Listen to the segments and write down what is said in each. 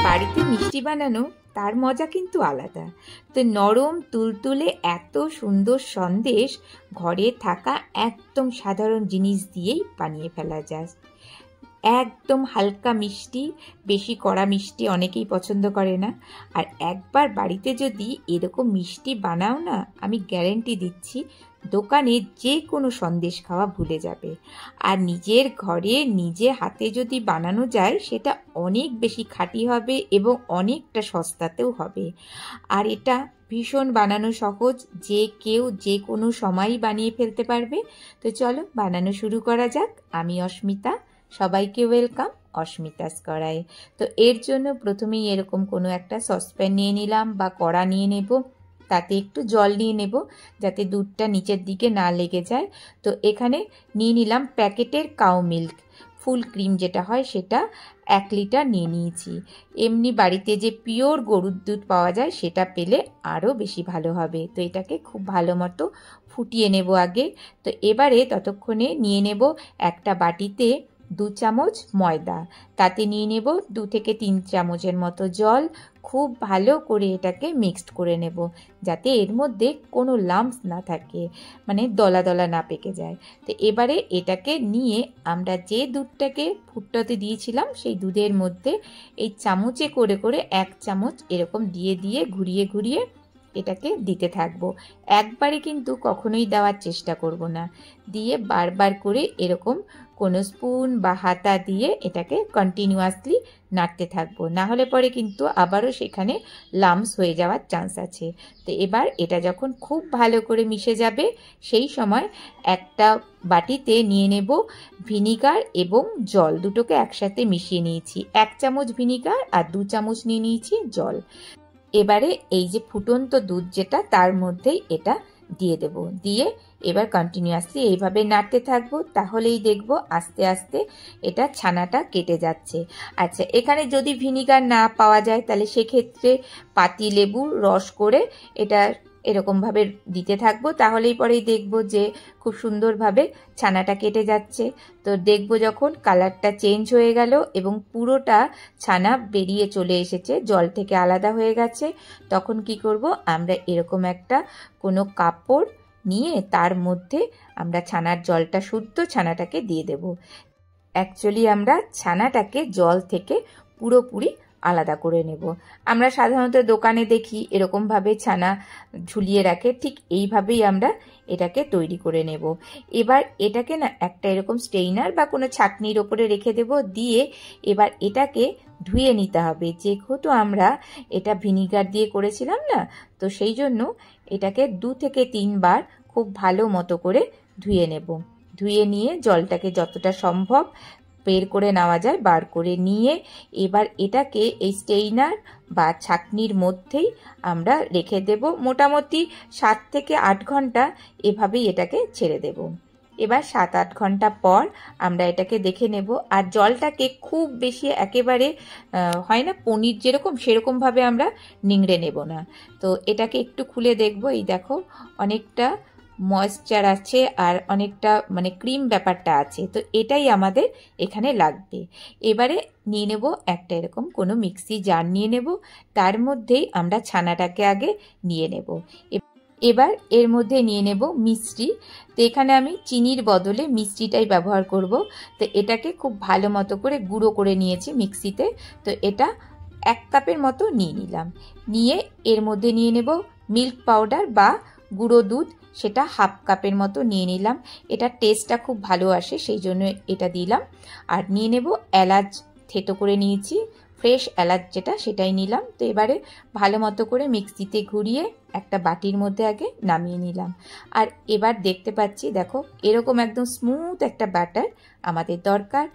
বাড়িতে মিষ্টি বানানো তার মজা কিন্তু আলাদা। তো নরম তুলতুলে এত সুন্দর সন্দেশ ঘরে থাকা একদম সাধারণ জিনিস দিয়েই বানিয়ে ফেলা যায়। একদম হালকা মিষ্টি, বেশি কড়া মিষ্টি অনেকেই পছন্দ করে না। আর একবার বাড়িতে যদি এরকম মিষ্টি বানাও না, আমি গ্যারেন্টি দিচ্ছি দোকানে যে কোনো সন্দেশ খাওয়া ভুলে যাবে। আর নিজের ঘরে নিজে হাতে যদি বানানো যায় সেটা অনেক বেশি খাঁটি হবে এবং অনেকটা সস্তাতেও হবে। আর এটা ভীষণ বানানো সহজ, যে কেউ যে কোনো সময়ই বানিয়ে ফেলতে পারবে। তো চলো বানানো শুরু করা যাক। আমি অস্মিতা, সবাইকে ওয়েলকাম অস্মিতাস কড়াই। তো এর জন্য প্রথমেই এরকম কোনো একটা সসপ্যান নিয়ে নিলাম বা কড়া নিয়ে নেব, তাতে একটু জল নিয়ে নেব যাতে দুধটা নিচের দিকে না লেগে যায়। তো এখানে নিয়ে নিলাম প্যাকেটের কাউ মিল্ক, ফুল ক্রিম যেটা হয় সেটা 1 লিটার নিয়ে নিয়েছি। এমনি বাড়িতে যে পিওর গরুর দুধ পাওয়া যায় সেটা পেলে আরও বেশি ভালো হবে। তো এটাকে খুব ভালো মতো ফুটিয়ে নেব আগে। তো এবারে ততক্ষণে নিয়ে নেব একটা বাটিতে 2 চামচ ময়দা, তাতে নিয়ে নেব 2 থেকে 3 চামচের মতো জল। খুব ভালো করে এটাকে মিক্সড করে নেব যাতে এর মধ্যে কোনো লাম্পস না থাকে, মানে দলা দলা না পেকে যায়। তো এবারে এটাকে নিয়ে আমরা যে দুধটাকে ফুটতে দিয়েছিলাম সেই দুধের মধ্যে এই চামচে করে করে 1 চামচ এরকম দিয়ে দিয়ে ঘুরিয়ে ঘুরিয়ে এটাকে দিতে থাকবো। একবারে কিন্তু কখনোই দেওয়ার চেষ্টা করব না, দিয়ে বারবার করে এরকম কোনো স্পুন বা হাতা দিয়ে এটাকে কন্টিনিউয়াসলি নাড়তে থাকবো, না হলে পরে কিন্তু আবারও সেখানে লাম্পস হয়ে যাওয়ার চান্স আছে। তো এবার এটা যখন খুব ভালো করে মিশে যাবে সেই সময় একটা বাটিতে নিয়ে নেব ভিনিগার এবং জল, দুটোকে একসাথে মিশিয়ে নিয়েছি। 1 চামচ ভিনিগার আর 2 চামচ নিয়ে নিয়েছি জল। এবারে এই যে ফুটন্ত দুধ যেটা তার মধ্যেই এটা দিয়ে দেব, দিয়ে এবার কন্টিনিউয়াসলি এইভাবে নাড়তে থাকবো। তাহলেই দেখবো আস্তে আস্তে এটা ছানাটা কেটে যাচ্ছে। আচ্ছা, এখানে যদি ভিনিগার না পাওয়া যায় তাহলে সেক্ষেত্রে পাতি লেবুর রস করে এটা এরকমভাবে দিতে থাকবো, তাহলেই পরেই দেখবো যে খুব সুন্দরভাবে ছানাটা কেটে যাচ্ছে। তো দেখবো যখন কালারটা চেঞ্জ হয়ে গেল এবং পুরোটা ছানা বেরিয়ে চলে এসেছে, জল থেকে আলাদা হয়ে গেছে, তখন কি করব, আমরা এরকম একটা কোনো কাপড় নিয়ে তার মধ্যে আমরা ছানার জলটা, শুদ্ধ ছানাটাকে দিয়ে দেব। অ্যাকচুয়ালি আমরা ছানাটাকে জল থেকে পুরোপুরি আলাদা করে নেব। আমরা সাধারণত দোকানে দেখি এরকমভাবে ছানা ঝুলিয়ে রাখে, ঠিক এইভাবেই আমরা এটাকে তৈরি করে নেব। এবার এটাকে না একটা এরকম স্টেইনার বা কোনো ছাঁকনির ওপরে রেখে দেব, দিয়ে এবার এটাকে ধুয়ে নিতে হবে। যেহেতু আমরা এটা ভিনিগার দিয়ে করেছিলাম না, তো সেই জন্য এটাকে 2 থেকে 3 বার খুব ভালো মতো করে ধুয়ে নেব। ধুয়ে নিয়ে জলটাকে যতটা সম্ভব বের করে নেওয়া যায় বার করে নিয়ে এবার এটাকে এই স্টেইনার বা ছাঁকনির মধ্যেই আমরা রেখে দেব। মোটামুটি 7 থেকে 8 ঘন্টা এভাবেই এটাকে ছেড়ে দেব। এবার 7-8 ঘন্টা পর আমরা এটাকে দেখে নেব। আর জলটাকে খুব বেশি একেবারে হয় না পনির যেরকম সেরকমভাবে আমরা নিংড়ে নেব না। তো এটাকে একটু খুলে দেখব, এই দেখো অনেকটা ময়েশ্চার আছে আর অনেকটা মানে ক্রিম ব্যাপারটা আছে। তো এটাই আমাদের এখানে লাগবে। এবারে নিয়ে নেব একটা এরকম কোনো মিক্সি জার নিয়ে নেব, তার মধ্যেই আমরা ছানাটাকে আগে নিয়ে নেব। এবার এর মধ্যে নিয়ে নেব মিষ্টি। তো এখানে আমি চিনির বদলে মিষ্টিটাই ব্যবহার করব। তো এটাকে খুব ভালো মতো করে গুঁড়ো করে নিয়েছি মিক্সিতে। তো এটা 1 কাপের মতো নিয়ে নিলাম। নিয়ে এর মধ্যে নিয়ে নেব মিল্ক পাউডার বা গুঁড়ো দুধ, সেটা 1/2 কাপের মতো নিয়ে নিলাম। এটা টেস্টটা খুব ভালো আসে সেই জন্য এটা দিলাম। আর নিয়ে নেব এলাচ, থেতো করে নিয়েছি, ফ্রেশ এলাচ যেটা সেটাই নিলাম। তো এবারে ভালো মতো করে মিক্সিতে ঘুরিয়ে একটা বাটির মধ্যে আগে নামিয়ে নিলাম। আর এবার দেখতে পাচ্ছি দেখো এরকম একদম স্মুথ একটা ব্যাটার আমাদের দরকার।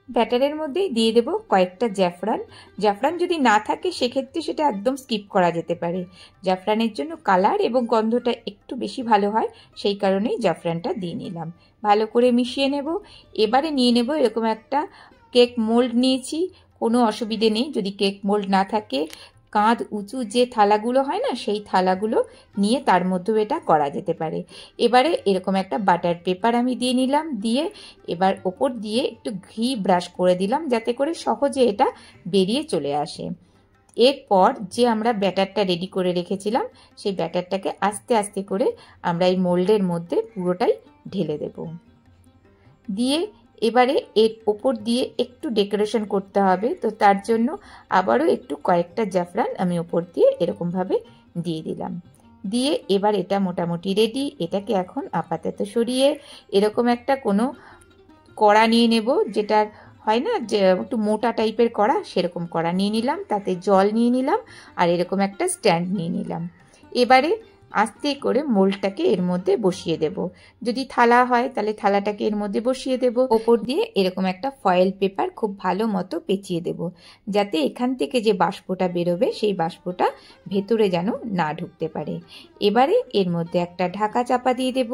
ব্যাটারের মধ্যে দিয়ে দেব কয়েকটা জাফরান। জাফরান যদি না থাকে সেক্ষেত্রে সেটা একদম স্কিপ করা যেতে পারে। জাফরানের জন্য কালার এবং গন্ধটা একটু বেশি ভালো হয়, সেই কারণেই জাফরানটা দিয়ে নিলাম। ভালো করে মিশিয়ে নেব। এবারে নিয়ে নেব এরকম একটা কেক মোল্ড নিয়েছি। কোনো অসুবিধে নেই যদি কেক মোল্ড না থাকে, কাঁধ উঁচু যে থালাগুলো হয় না সেই থালাগুলো নিয়ে তার মধ্যেও এটা করা যেতে পারে। এবারে এরকম একটা বাটার পেপার আমি দিয়ে নিলাম, দিয়ে এবার ওপর দিয়ে একটু ঘি ব্রাশ করে দিলাম যাতে করে সহজে এটা বেরিয়ে চলে আসে। এরপর যে আমরা ব্যাটারটা রেডি করে রেখেছিলাম সেই ব্যাটারটাকে আস্তে আস্তে করে আমরা এই মোল্ডের মধ্যে পুরোটাই ঢেলে দেব। দিয়ে এবারে এর ওপর দিয়ে একটু ডেকোরেশন করতে হবে, তো তার জন্য আবারও একটু কয়েকটা জাফরান আমি ওপর দিয়ে এরকমভাবে দিয়ে দিলাম। দিয়ে এবার এটা মোটামুটি রেডি। এটাকে এখন আপাতত সরিয়ে এরকম একটা কোনো কড়া নিয়ে নেব, যেটার হয় না যে একটু মোটা টাইপের কড়া, সেরকম কড়া নিয়ে নিলাম, তাতে জল নিয়ে নিলাম আর এরকম একটা স্ট্যান্ড নিয়ে নিলাম। এবারে আস্তে করে মোল্ডটাকে এর মধ্যে বসিয়ে দেব। যদি থালা হয় তাহলে থালাটাকে এর মধ্যে বসিয়ে দেব। ওপর দিয়ে এরকম একটা ফয়েল পেপার খুব ভালো মতো পেঁচিয়ে দেব, যাতে এখান থেকে যে বাষ্পটা বেরোবে সেই বাষ্পটা ভেতরে যেন না ঢুকতে পারে। এবারে এর মধ্যে একটা ঢাকা চাপা দিয়ে দেব।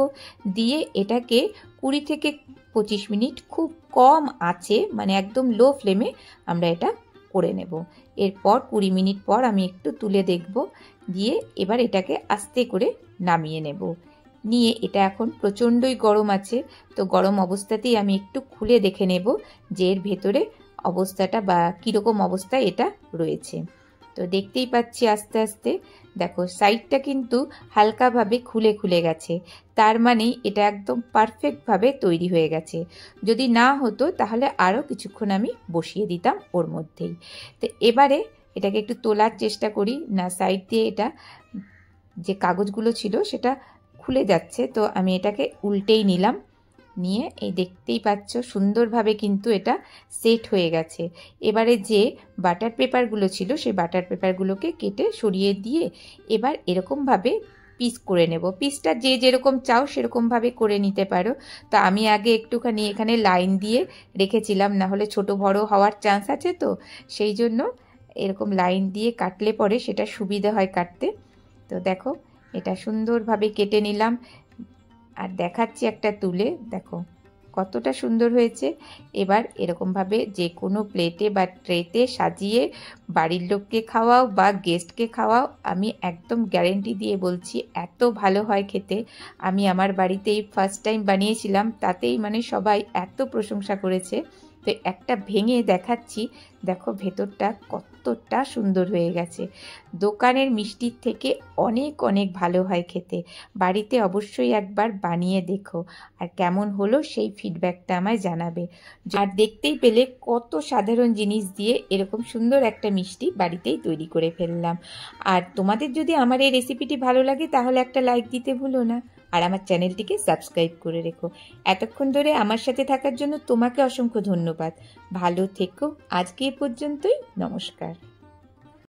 দিয়ে এটাকে 20 থেকে 25 মিনিট খুব কম আঁচে, মানে একদম লো ফ্লেমে আমরা এটা করে নেব। এরপর 20 মিনিট পর আমি একটু তুলে দেখব। দিয়ে এবার এটাকে আস্তে করে নামিয়ে নেব। নিয়ে এটা এখন প্রচণ্ডই গরম আছে, তো গরম অবস্থাতেই আমি একটু খুলে দেখে নেব যে এর ভেতরে অবস্থাটা বা কীরকম অবস্থায় এটা রয়েছে। তো দেখতেই পাচ্ছি আস্তে আস্তে দেখো সাইডটা কিন্তু হালকাভাবে খুলে খুলে গেছে, তার মানে এটা একদম পারফেক্টভাবে তৈরি হয়ে গেছে। যদি না হতো তাহলে আরও কিছুক্ষণ আমি বসিয়ে দিতাম ওর মধ্যেই। তো এবারে এটাকে একটু তোলার চেষ্টা করি, না সাইড দিয়ে এটা যে কাগজগুলো ছিল সেটা খুলে যাচ্ছে, তো আমি এটাকে উল্টেই নিলাম। নিয়ে এই দেখতেই পাচ্ছ সুন্দরভাবে কিন্তু এটা সেট হয়ে গেছে। এবারে যে বাটার পেপারগুলো ছিল সেই বাটার পেপারগুলোকে কেটে সরিয়ে দিয়ে এবার এরকমভাবে পিস করে নেব। পিসটা যে যেরকম চাও সেরকমভাবে করে নিতে পারো। তো আমি আগে একটুখানি এখানে লাইন দিয়ে রেখেছিলাম, না হলে ছোট বড় হওয়ার চান্স আছে, তো সেই জন্য এরকম লাইন দিয়ে কাটলে পরে সেটা সুবিধা হয় কাটতে। তো দেখো এটা সুন্দরভাবে কেটে নিলাম আর দেখাচ্ছি একটা তুলে, দেখো কতটা সুন্দর হয়েছে। এবার এরকমভাবে যে কোনো প্লেটে বা ট্রেতে সাজিয়ে বাড়ির লোককে খাওয়াও বা গেস্টকে খাওয়াও, আমি একদম গ্যারেন্টি দিয়ে বলছি এত ভালো হয় খেতে। আমি আমার বাড়িতেই ফার্স্ট টাইম বানিয়েছিলাম, তাতেই মানে সবাই এত প্রশংসা করেছে। তো একটা ভেঙে দেখাচ্ছি, দেখো ভেতরটা কতটা সুন্দর হয়ে গেছে। দোকানের মিষ্টির থেকে অনেক অনেক ভালো হয় খেতে। বাড়িতে অবশ্যই একবার বানিয়ে দেখো, আর কেমন হলো সেই ফিডব্যাকটা আমায় জানাবে। আর দেখতেই পেলে কত সাধারণ জিনিস দিয়ে এরকম সুন্দর একটা মিষ্টি বাড়িতেই তৈরি করে ফেললাম। আর তোমাদের যদি আমার এই রেসিপিটি ভালো লাগে তাহলে একটা লাইক দিতে ভুলো না, আর আমার চ্যানেলটিকে সাবস্ক্রাইব করে রেখো। এতক্ষণ ধরে আমার সাথে থাকার জন্য তোমাকে অসংখ্য ধন্যবাদ। ভালো থেকো। আজকে এ পর্যন্তই। নমস্কার।